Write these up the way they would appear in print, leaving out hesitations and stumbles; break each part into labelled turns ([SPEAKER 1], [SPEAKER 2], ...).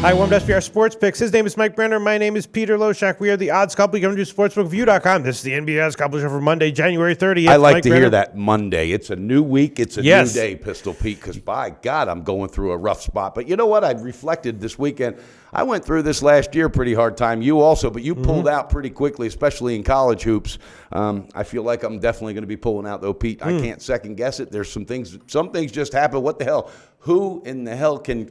[SPEAKER 1] Hi, welcome to SPR Sports Picks. His name is Mike Brenner. My name is Peter Loshak. We are the odds couple. You come to sportsbookview.com. This is the NBA odds couple show for Monday, January 30th.
[SPEAKER 2] I like to hear that Monday. It's a new week. It's a new
[SPEAKER 1] Yes.
[SPEAKER 2] day, Pistol Pete, because by God, I'm going through a rough spot. But you know what? I reflected this weekend. I went through this last year pretty hard time. You also, but you pulled out pretty quickly, especially in college hoops. I feel like I'm definitely going to be pulling out, though, Pete. I can't second guess it. There's some things just happen. What the hell? Who in the hell can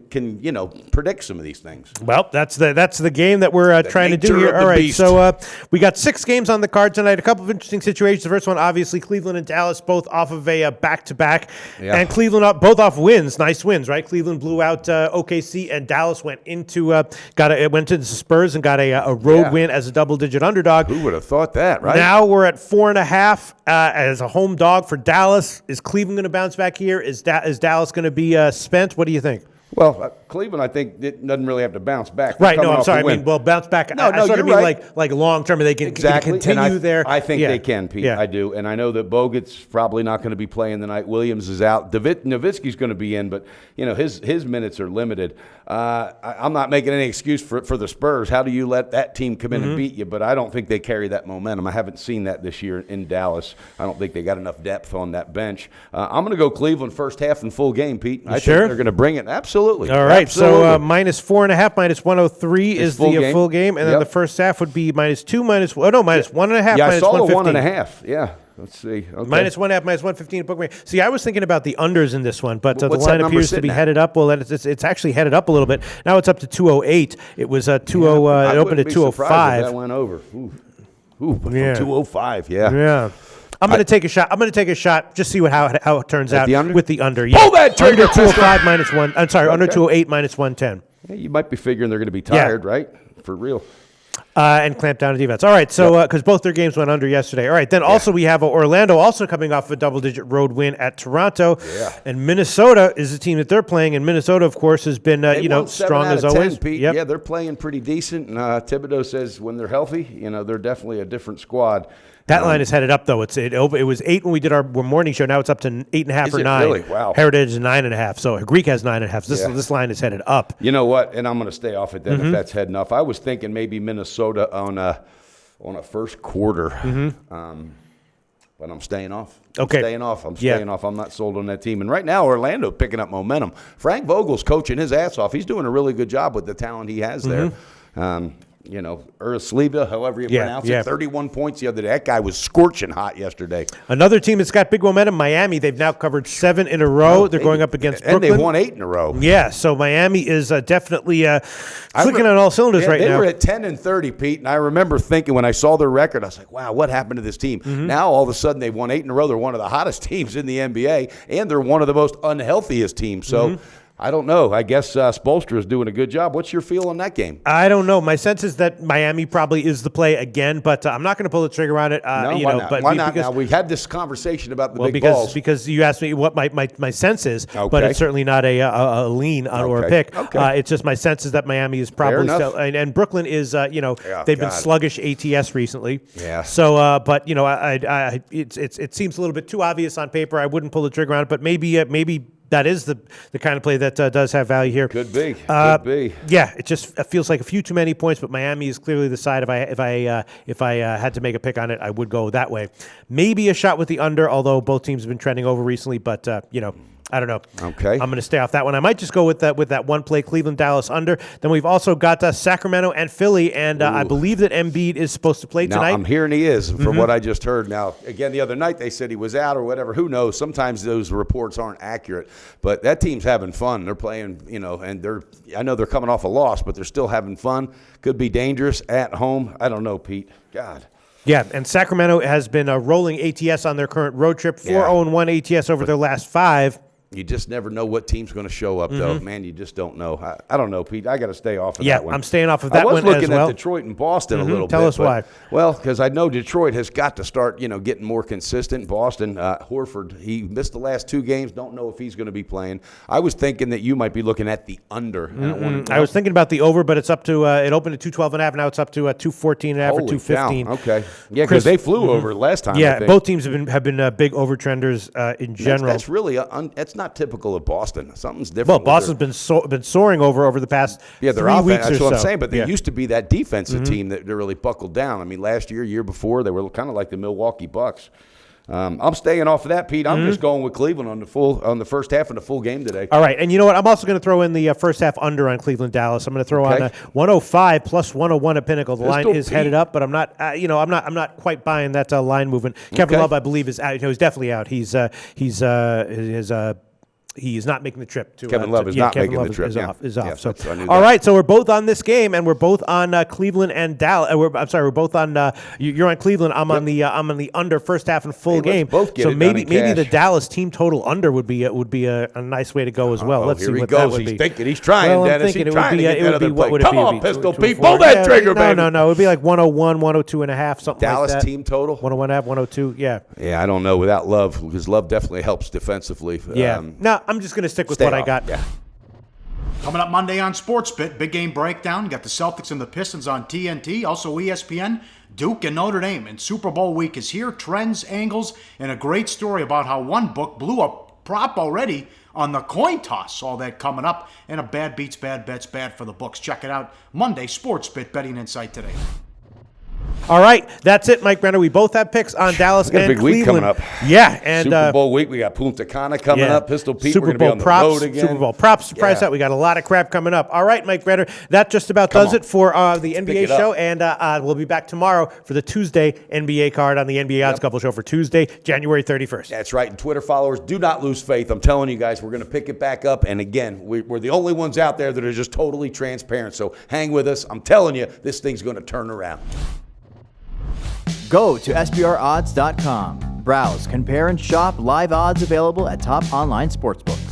[SPEAKER 2] predict some of these things?
[SPEAKER 1] Well, that's the game that we're trying to do here. All right,
[SPEAKER 2] beast.
[SPEAKER 1] so we got 6 games on the card tonight. A couple of interesting situations. The first one, obviously, Cleveland and Dallas both off of a back-to-back.
[SPEAKER 2] Yeah.
[SPEAKER 1] And Cleveland both off wins. Nice wins, right? Cleveland blew out OKC, and Dallas went into the Spurs and got a road win as a double-digit underdog.
[SPEAKER 2] Who would have thought that, right?
[SPEAKER 1] Now we're at 4.5 as a home dog for Dallas. Is Cleveland going to bounce back here? Is Dallas going to be spent? What do you think?
[SPEAKER 2] Well, Cleveland, I think, doesn't really have to bounce back.
[SPEAKER 1] Right, no, I'm sorry. I mean, bounce back.
[SPEAKER 2] No,
[SPEAKER 1] I sort of
[SPEAKER 2] you're
[SPEAKER 1] mean
[SPEAKER 2] right.
[SPEAKER 1] like long term, they can continue there.
[SPEAKER 2] I think they can, Pete.
[SPEAKER 1] Yeah.
[SPEAKER 2] I do. And I know that Bogut's probably not going to be playing tonight. Williams is out. Nowitzki's going to be in, but his minutes are limited. I'm not making any excuse for the Spurs. How do you let that team come in and beat you? But I don't think they carry that momentum. I haven't seen that this year in Dallas. I don't think they got enough depth on that bench. I'm going to go Cleveland first half and full game, Pete. I think they're going to bring it. Absolutely.
[SPEAKER 1] All right.
[SPEAKER 2] Absolutely.
[SPEAKER 1] So minus 4.5, minus 103 is the full game, and then the first half would be minus 1.5.
[SPEAKER 2] Yeah,
[SPEAKER 1] minus
[SPEAKER 2] I saw the
[SPEAKER 1] 115.
[SPEAKER 2] 1.5. Yeah. Let's see. Okay.
[SPEAKER 1] Minus 1.5, minus 115 at bookmaker. See, I was thinking about the unders in this one, but the
[SPEAKER 2] What's that
[SPEAKER 1] line
[SPEAKER 2] number
[SPEAKER 1] appears to be
[SPEAKER 2] sitting at?
[SPEAKER 1] headed up. Well, it's actually headed up a little bit. Now it's up to 208. It was it opened at 205.
[SPEAKER 2] That went over. From
[SPEAKER 1] Yeah.
[SPEAKER 2] 205. Yeah.
[SPEAKER 1] Yeah. I'm going to take a shot. Just see how it turns out
[SPEAKER 2] the under?
[SPEAKER 1] with the under. Yeah.
[SPEAKER 2] Pull that trigger,
[SPEAKER 1] Under 205 minus 1. I'm sorry, under 208 minus 110.
[SPEAKER 2] Yeah, you might be figuring they're going to be tired, right? For real.
[SPEAKER 1] And clamp down on defense. All right, so because both their games went under yesterday. All right, then also we have Orlando also coming off a double-digit road win at Toronto.
[SPEAKER 2] Yeah.
[SPEAKER 1] And Minnesota is the team that they're playing, and Minnesota, of course, has been
[SPEAKER 2] Won 7
[SPEAKER 1] strong
[SPEAKER 2] out
[SPEAKER 1] as
[SPEAKER 2] of 10,
[SPEAKER 1] always.
[SPEAKER 2] Pete.
[SPEAKER 1] Yep.
[SPEAKER 2] Yeah, they're playing pretty decent. And Thibodeau says when they're healthy, they're definitely a different squad.
[SPEAKER 1] That line is headed up, though. It was 8 when we did our morning show. Now it's up to 8.5 or 9.
[SPEAKER 2] Really? Wow.
[SPEAKER 1] Heritage is 9.5. So Greek has 9.5. So this line is headed up.
[SPEAKER 2] You know what? And I'm going to stay off it then if that's heading up. I was thinking maybe Minnesota on a first quarter, but I'm staying off. I'm staying off. I'm not sold on that team. And right now, Orlando picking up momentum. Frank Vogel's coaching his ass off. He's doing a really good job with the talent he has there. Ursleva, however you pronounce it, 31 points the other day. That guy was scorching hot yesterday.
[SPEAKER 1] Another team that's got big momentum, Miami. They've now covered 7 in a row. They're going up against Brooklyn.
[SPEAKER 2] And they won 8 in a row.
[SPEAKER 1] Yeah, so Miami is definitely clicking on all cylinders right now.
[SPEAKER 2] They were at 10-30, Pete, and I remember thinking when I saw their record, I was like, wow, what happened to this team? Now, all of a sudden, they've won 8 in a row. They're one of the hottest teams in the NBA, and they're one of the most unhealthiest teams. So I don't know. I guess Spoelstra is doing a good job. What's your feel on that game?
[SPEAKER 1] I don't know. My sense is that Miami probably is the play again, but I'm not going to pull the trigger on it.
[SPEAKER 2] Why not?
[SPEAKER 1] But
[SPEAKER 2] Why not? Now, we had this conversation about the big balls.
[SPEAKER 1] Because you asked me what my sense is, but it's certainly not a lean or a pick.
[SPEAKER 2] Okay.
[SPEAKER 1] It's just my sense is that Miami is probably still, and Brooklyn is, they've been sluggish ATS recently.
[SPEAKER 2] Yeah.
[SPEAKER 1] So, but it seems a little bit too obvious on paper. I wouldn't pull the trigger on it, but maybe that is the kind of play that does have value here.
[SPEAKER 2] Could be. Could be.
[SPEAKER 1] Yeah, it just feels like a few too many points, but Miami is clearly the side. If I had to make a pick on it, I would go that way. Maybe a shot with the under, although both teams have been trending over recently. But I don't know.
[SPEAKER 2] Okay.
[SPEAKER 1] I'm going to stay off that one. I might just go with that one play, Cleveland, Dallas under. Then we've also got Sacramento and Philly, and I believe that Embiid is supposed to play tonight.
[SPEAKER 2] Now, I'm hearing he is, from what I just heard. Now, again, the other night they said he was out or whatever. Who knows? Sometimes those reports aren't accurate. But that team's having fun. They're playing, and I know they're coming off a loss, but they're still having fun. Could be dangerous at home. I don't know, Pete. God.
[SPEAKER 1] Yeah, and Sacramento has been rolling ATS on their current road trip, 4-0-1 ATS over their last 5.
[SPEAKER 2] You just never know what team's going to show up, though. Man, you just don't know. I don't know, Pete. I got to stay off of that one.
[SPEAKER 1] Yeah, I'm staying off of that one as well.
[SPEAKER 2] I was looking at Detroit and Boston a little bit.
[SPEAKER 1] Tell us why.
[SPEAKER 2] Well, because I know Detroit has got to start, getting more consistent. Boston, Horford, he missed the last 2 games. Don't know if he's going to be playing. I was thinking that you might be looking at the under.
[SPEAKER 1] I was thinking about the over, but it's up to it opened at 212.5. Now it's up to 214.5 or 215.
[SPEAKER 2] Okay, yeah, because they flew over last time.
[SPEAKER 1] Yeah,
[SPEAKER 2] I think.
[SPEAKER 1] both teams have been big over trenders in general.
[SPEAKER 2] That's really that's not typical of Boston. Something's different.
[SPEAKER 1] Well, Boston's been soaring over the past
[SPEAKER 2] their
[SPEAKER 1] 3
[SPEAKER 2] offense,
[SPEAKER 1] weeks
[SPEAKER 2] that's
[SPEAKER 1] or
[SPEAKER 2] what I'm
[SPEAKER 1] so.
[SPEAKER 2] saying. But they used to be that defensive team that really buckled down. I mean, last year before, they were kind of like the Milwaukee Bucks. I'm staying off of that, Pete. I'm just going with Cleveland on the first half and the full game today.
[SPEAKER 1] All right, and you know what? I'm also going to throw in the first half under on Cleveland Dallas. I'm going to throw on 105 plus 101 at Pinnacle. The line is headed up, but I'm not. I'm not quite buying that line movement. Kevin Love, I believe, is out. He's definitely out. He's not making the trip.
[SPEAKER 2] Kevin Love is not making the trip.
[SPEAKER 1] Is off. So, all right. So we're both on this game, and we're both on Cleveland and Dallas. We're both on. You're on Cleveland. I'm on the under first half and full game.
[SPEAKER 2] Both get
[SPEAKER 1] so
[SPEAKER 2] it
[SPEAKER 1] maybe
[SPEAKER 2] done in
[SPEAKER 1] the
[SPEAKER 2] cash.
[SPEAKER 1] Dallas team total under would be a nice way to go as well. Let's see what that would be.
[SPEAKER 2] He's thinking. He's trying, Dennis. He's trying to get that other play. Come on, Pistol Pete. Pull that trigger, baby.
[SPEAKER 1] No. It would be like 101, 102 and a half, something like that.
[SPEAKER 2] Dallas team total?
[SPEAKER 1] 101 and a half, 102. Yeah.
[SPEAKER 2] Yeah, I don't know without Love, because Love definitely helps defensively.
[SPEAKER 1] Yeah. No, I'm just going to stick with what I got.
[SPEAKER 2] Yeah.
[SPEAKER 3] Coming up Monday on SportsBit, big game breakdown. You got the Celtics and the Pistons on TNT. Also ESPN, Duke and Notre Dame. And Super Bowl week is here. Trends, angles, and a great story about how one book blew a prop already on the coin toss. All that coming up. And a bad beats, bad bets, bad for the books. Check it out. Monday, SportsBit Betting Insight today.
[SPEAKER 1] All right, that's it, Mike Brenner. We both have picks on Dallas and
[SPEAKER 2] big
[SPEAKER 1] Cleveland.
[SPEAKER 2] week coming up.
[SPEAKER 1] Yeah, and
[SPEAKER 2] Super Bowl week, we got Punta Cana coming up. Pistol Pete, we're going to be on the road again.
[SPEAKER 1] Super Bowl props, surprise that. We got a lot of crap coming up. All right, Mike Brenner, that just about does it for the NBA show, and we'll be back tomorrow for the Tuesday NBA card on the NBA Odds Couple show for Tuesday, January 31st.
[SPEAKER 2] That's right, and Twitter followers, do not lose faith. I'm telling you guys, we're going to pick it back up, and again, we're the only ones out there that are just totally transparent, so hang with us. I'm telling you, this thing's going to turn around.
[SPEAKER 4] Go to SBRodds.com. Browse, compare, and shop live odds available at top online sportsbooks.